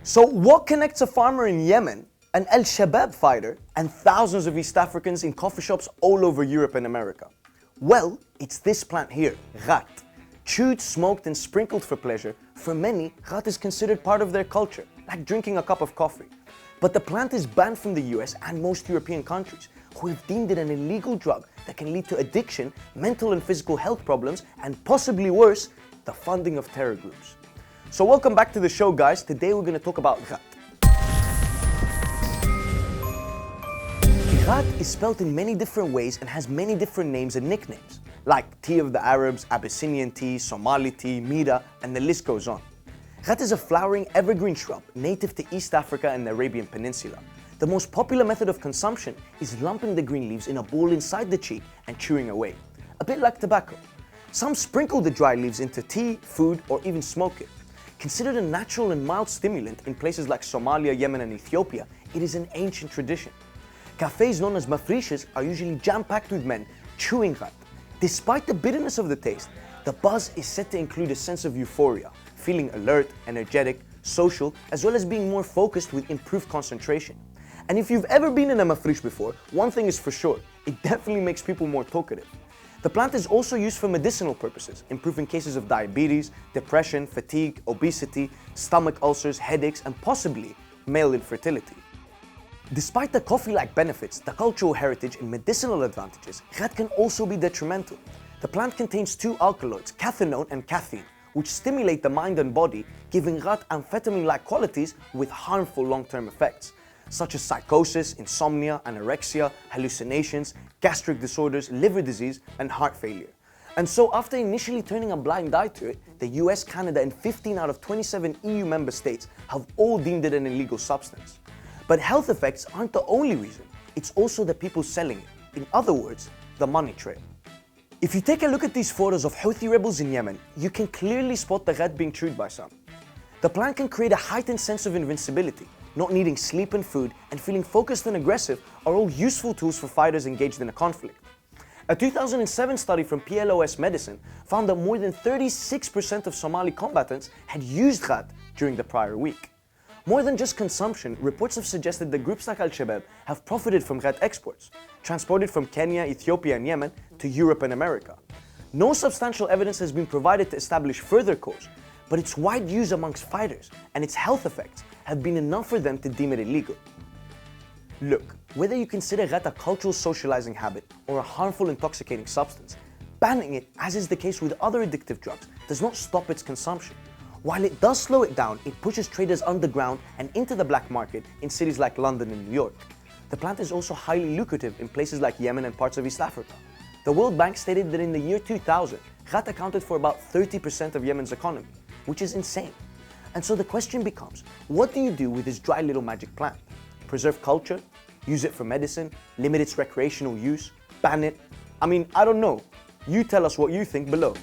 So what connects a farmer in Yemen, an al-Shabaab fighter, and thousands of East Africans in coffee shops all over Europe and America? Well, it's this plant here, Khat. Chewed, smoked, and sprinkled for pleasure, for many, Khat is considered part of their culture, like drinking a cup of coffee. But the plant is banned from the US and most European countries, who have deemed it an illegal drug that can lead to addiction, mental and physical health problems, and possibly worse, the funding of terror groups. So welcome back to the show, guys. Today we're going to talk about Khat. Khat is spelled in many different ways and has many different names and nicknames, like tea of the Arabs, Abyssinian tea, Somali tea, Mira, and the list goes on. Khat is a flowering evergreen shrub native to East Africa and the Arabian Peninsula. The most popular method of consumption is lumping the green leaves in a ball inside the cheek and chewing away, a bit like tobacco. Some sprinkle the dry leaves into tea, food, or even smoke it. Considered a natural and mild stimulant in places like Somalia, Yemen, and Ethiopia, it is an ancient tradition. Cafes known as mafrishes are usually jam-packed with men chewing Khat. Despite the bitterness of the taste, the buzz is said to include a sense of euphoria, feeling alert, energetic, social, as well as being more focused with improved concentration. And if you've ever been in a mafrish before, one thing is for sure, it definitely makes people more talkative. The plant is also used for medicinal purposes, improving cases of diabetes, depression, fatigue, obesity, stomach ulcers, headaches, and possibly male infertility. Despite the coffee-like benefits, the cultural heritage and medicinal advantages, Khat can also be detrimental. The plant contains two alkaloids, cathinone and cathine, which stimulate the mind and body, giving Khat amphetamine-like qualities with harmful long-term effects, such as psychosis, insomnia, anorexia, hallucinations, gastric disorders, liver disease, and heart failure. And so after initially turning a blind eye to it, the US, Canada, and 15 out of 27 EU member states have all deemed it an illegal substance. But health effects aren't the only reason, it's also the people selling it. In other words, the money trail. If you take a look at these photos of Houthi rebels in Yemen, you can clearly spot the Khat being chewed by some. The plant can create a heightened sense of invincibility. Not needing sleep and food, and feeling focused and aggressive are all useful tools for fighters engaged in a conflict. A 2007 study from PLOS Medicine found that more than 36% of Somali combatants had used Khat during the prior week. More than just consumption, reports have suggested that groups like Al-Shabaab have profited from Khat exports, transported from Kenya, Ethiopia, and Yemen to Europe and America. No substantial evidence has been provided to establish further cause, but its wide use amongst fighters and its health effects have been enough for them to deem it illegal. Look, whether you consider Khat a cultural socializing habit or a harmful intoxicating substance, banning it, as is the case with other addictive drugs, does not stop its consumption. While it does slow it down, it pushes traders underground and into the black market in cities like London and New York. The plant is also highly lucrative in places like Yemen and parts of East Africa. The World Bank stated that in the year 2000, Khat accounted for about 30% of Yemen's economy, which is insane. And so the question becomes, what do you do with this dry little magic plant? Preserve culture? Use it for medicine? Limit its recreational use? Ban it? I mean, I don't know. You tell us what you think below.